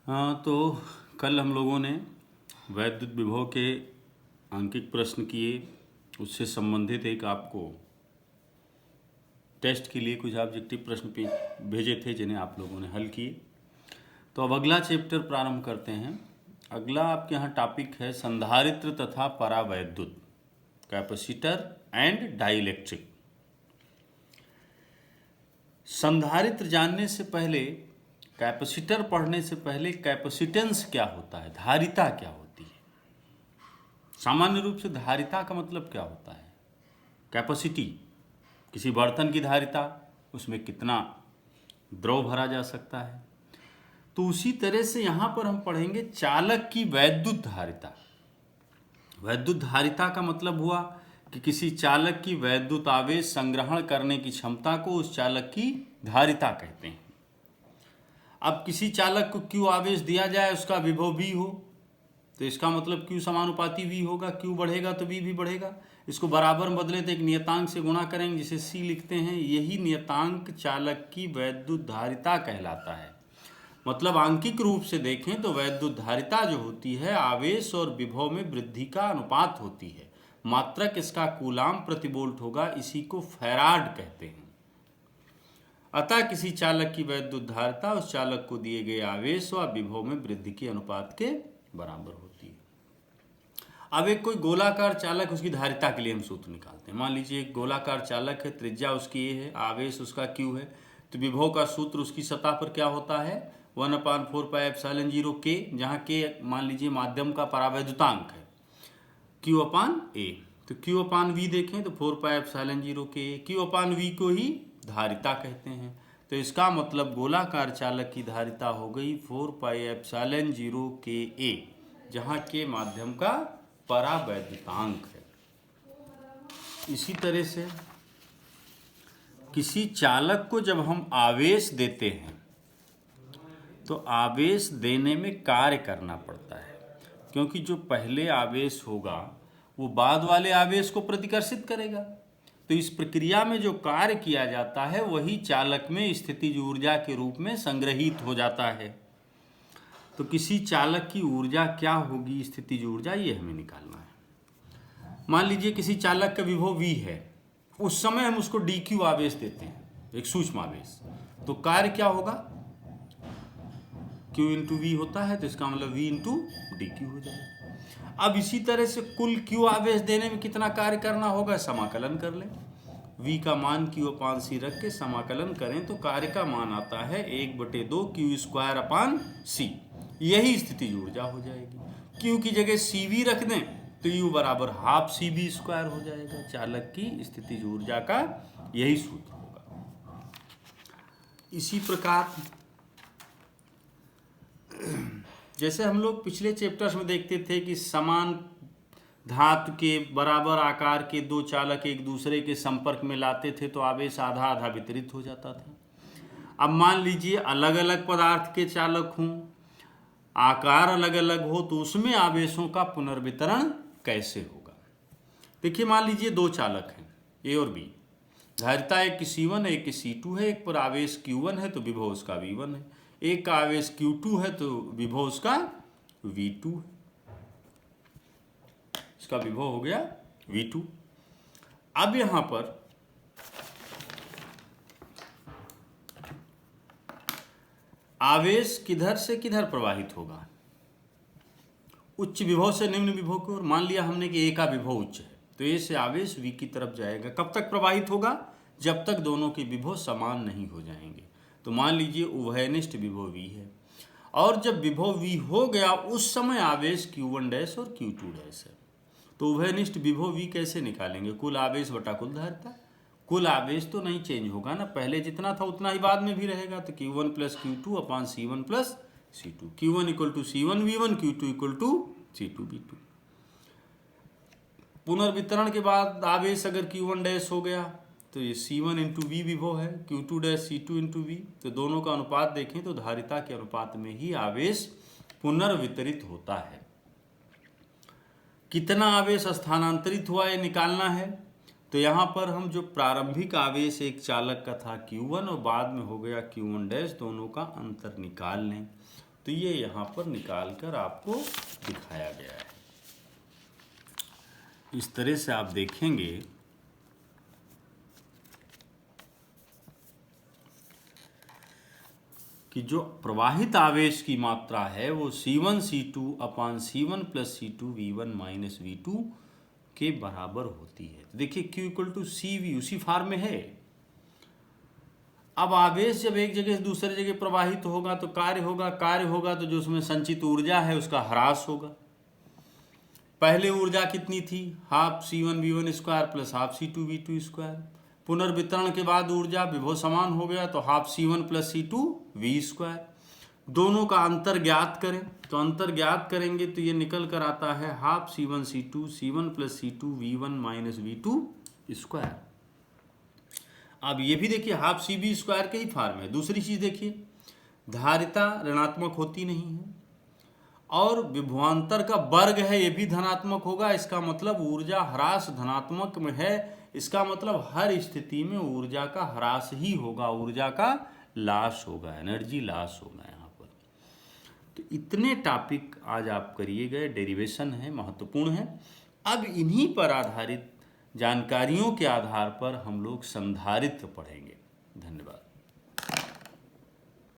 हाँ, तो कल हम लोगों ने वैद्युत विभव के अंकित प्रश्न किए, उससे संबंधित एक आपको टेस्ट के लिए कुछ ऑब्जेक्टिव प्रश्न भेजे थे जिन्हें आप लोगों ने हल किए। तो अब अगला चैप्टर प्रारंभ करते हैं। अगला आपके यहाँ टॉपिक है संधारित्र तथा परावैद्युत, कैपेसिटर एंड डाइलेक्ट्रिक। संधारित्र जानने से पहले, कैपेसिटर पढ़ने से पहले कैपेसिटेंस क्या होता है, धारिता क्या होती है। सामान्य रूप से धारिता का मतलब क्या होता है? कैपेसिटी, किसी बर्तन की धारिता, उसमें कितना द्रव भरा जा सकता है। तो उसी तरह से यहाँ पर हम पढ़ेंगे चालक की वैद्युत धारिता। वैद्युत धारिता का मतलब हुआ कि किसी चालक की वैद्युत आवेश संग्रहण करने की क्षमता को उस चालक की धारिता कहते हैं। अब किसी चालक को Q आवेश दिया जाए, उसका विभव V हो, तो इसका मतलब Q समानुपाती V होगा। Q बढ़ेगा तो V भी बढ़ेगा। इसको बराबर में बदले तो एक नियतांक से गुणा करेंगे जिसे C लिखते हैं। यही नियतांक चालक की वैद्युत धारिता कहलाता है। मतलब आंकिक रूप से देखें तो वैद्युत धारिता जो होती है आवेश और विभव में वृद्धि का अनुपात होती है। मात्रक इसका कूलाम प्रति वोल्ट होगा, इसी को फैराड कहते हैं। अतः किसी चालक की वैद्युत धारिता उस चालक को दिए गए आवेश व विभव में वृद्धि के अनुपात के बराबर होती है। अब एक कोई गोलाकार चालक, उसकी धारिता के लिए हम सूत्र निकालते हैं। मान लीजिए एक गोलाकार चालक है, त्रिज्या उसकी A है, आवेश उसका Q है, तो विभव का सूत्र उसकी सतह पर क्या होता है, 1/4πε0 K, जहाँ K मान लीजिए माध्यम का परावैद्युतांक है, Q/A। तो Q/V देखें तो 4πε0 K, Q/V को ही धारिता कहते हैं। तो इसका मतलब गोलाकार चालक की धारिता हो गई 4πε0 KA, जहाँ K माध्यम का परावैद्युतांक है। इसी तरह से किसी चालक को जब हम आवेश देते हैं तो आवेश देने में कार्य करना पड़ता है, क्योंकि जो पहले आवेश होगा वो बाद वाले आवेश को प्रतिकर्षित करेगा। तो इस प्रक्रिया में जो कार्य किया जाता है वही चालक में स्थितिज ऊर्जा के रूप में संग्रहित हो जाता है। तो किसी चालक की ऊर्जा क्या होगी, स्थितिज ऊर्जा, ये हमें निकालना है। मान लीजिए किसी चालक का विभव V है, उस समय हम उसको dq आवेश देते हैं, एक सूक्ष्म आवेश, तो कार्य क्या होगा, Q इंटू V होता है, तो इसका मतलब V इंटू dq हो जाएगा। अब इसी तरह से कुल Q आवेश देने में कितना कार्य करना होगा, समाकलन कर लें। V का मान Q/C रख के समाकलन करें तो कार्य का मान आता है 1/2 Q²/C। यही स्थितिज ऊर्जा हो जाएगी। Q की जगह CV रख दें तो U बराबर 1/2 CV² हो जाएगा। चालक की स्थितिज ऊर्जा का यही सूत्र होगा। इसी प्रकार जैसे हम लोग पिछले चैप्टर्स में देखते थे कि समान धातु के बराबर आकार के दो चालक एक दूसरे के संपर्क में लाते थे तो आवेश आधा आधा वितरित हो जाता था। अब मान लीजिए अलग अलग पदार्थ के चालक हों, आकार अलग अलग हो, तो उसमें आवेशों का पुनर्वितरण कैसे होगा। देखिए मान लीजिए दो चालक हैं A और B, धारिता एक की C1 है, एक की C2 है। एक पर आवेश Q1 है तो विभव उसका V1 है, एक का आवेश Q2 है तो विभव उसका V2 है। इसका विभव हो गया V2। अब यहां पर आवेश किधर से किधर प्रवाहित होगा, उच्च विभव से निम्न विभव की ओर। मान लिया हमने कि A का विभव उच्च है तो A से आवेश V की तरफ जाएगा। कब तक प्रवाहित होगा, जब तक दोनों के विभव समान नहीं हो जाएंगे। तो मान लीजिए उभयनिष्ठ विभव V है, और जब विभव V हो गया उस समय आवेश Q1' और Q2' है। तो उभयनिष्ठ विभव V कैसे निकालेंगे, कुल आवेश बटा कुल धारिता। कुल आवेश तो नहीं चेंज होगा ना, पहले जितना था उतना ही बाद में भी रहेगा। तो Q1 + Q2/C1 + C2, Q1 = C1V1, Q2 = C2V2। पुनर्वितरण के बाद आवेश अगर Q1' हो गया तो ये C1 × V विभव है, Q2' C2 × V। तो दोनों का अनुपात देखें तो धारिता के अनुपात में ही आवेश पुनर्वितरित होता है। कितना आवेश स्थानांतरित हुआ ये निकालना है। तो यहाँ पर हम जो प्रारंभिक आवेश एक चालक का था Q1 और बाद में हो गया Q1', दोनों का अंतर निकाल लें। तो ये यहाँ पर निकाल कर आपको दिखाया गया है। इस तरह से आप देखेंगे कि जो प्रवाहित आवेश की मात्रा है वो C1 C2 अपान C1 plus C2 V1 minus V2 के बराबर होती है। तो देखिए Q इक्वल टू CV उसी फॉर्म में है। अब आवेश जब एक जगह से दूसरे जगह प्रवाहित होगा तो कार्य होगा तो जो उसमें संचित ऊर्जा है उसका ह्रास होगा। पहले ऊर्जा कितनी थी, half C1 V1 square plus half C2 V2 square. पुनर्वितरण के बाद ऊर्जा विभव समान हो गया तो half C1 plus C2 V square. दोनों का अंतर ज्ञात करें, तो अंतर ज्ञात करेंगे तो ये निकल कर आता है half C1 C1 plus C2 V1 minus V2 square. अब ये भी देखिए हाफ CV स्क्वायर के ही फॉर्म है। दूसरी चीज देखिए, धारिता ऋणात्मक होती नहीं है और विभवांतर का वर्ग है ये भी धनात्मक होगा। इसका मतलब ऊर्जा ह्रास धनात्मक में है। इसका मतलब हर स्थिति में ऊर्जा का ह्रास ही होगा, ऊर्जा का लॉस होगा, एनर्जी लॉस होगा यहाँ पर। तो इतने टॉपिक आज आप करिए गए, डेरिवेशन है, महत्वपूर्ण है। अब इन्हीं पर आधारित जानकारियों के आधार पर हम लोग संधारित्र पढ़ेंगे। धन्यवाद।